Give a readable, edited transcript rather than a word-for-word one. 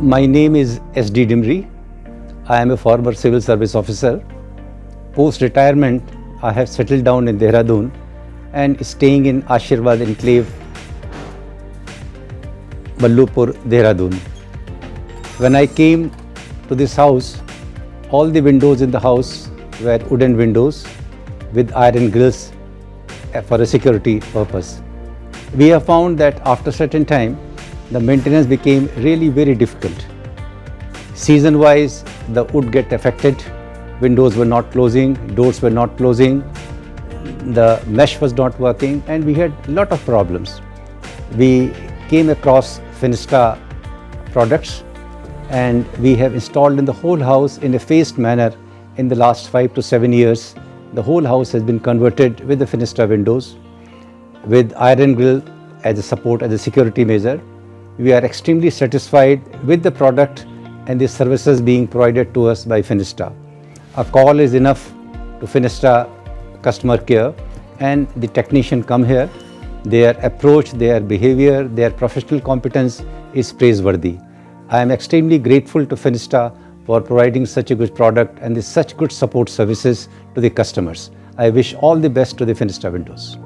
My name is SD Dimri. I am a former civil service officer. Post-retirement, I have settled down in Dehradun and staying in Ashirwad Enclave, Ballupur, Dehradun. When I came to this house, all the windows in the house were wooden windows with iron grills for a security purpose. We have found that after a certain time, the maintenance became really very difficult. Season-wise, the wood get affected, windows were not closing, doors were not closing, the mesh was not working, and we had a lot of problems. We came across Fenesta products and we have installed in the whole house in a phased manner. In the last 5 to 7 years, the whole house has been converted with the Fenesta windows, with iron grill as a support, as a security measure. We are extremely satisfied with the product and the services being provided to us by Fenesta. A call is enough to Fenesta customer care and the technician come here. Their approach, their behavior, their professional competence is praiseworthy. I am extremely grateful to Fenesta for providing such a good product and such good support services to the customers. I wish all the best to the Fenesta windows.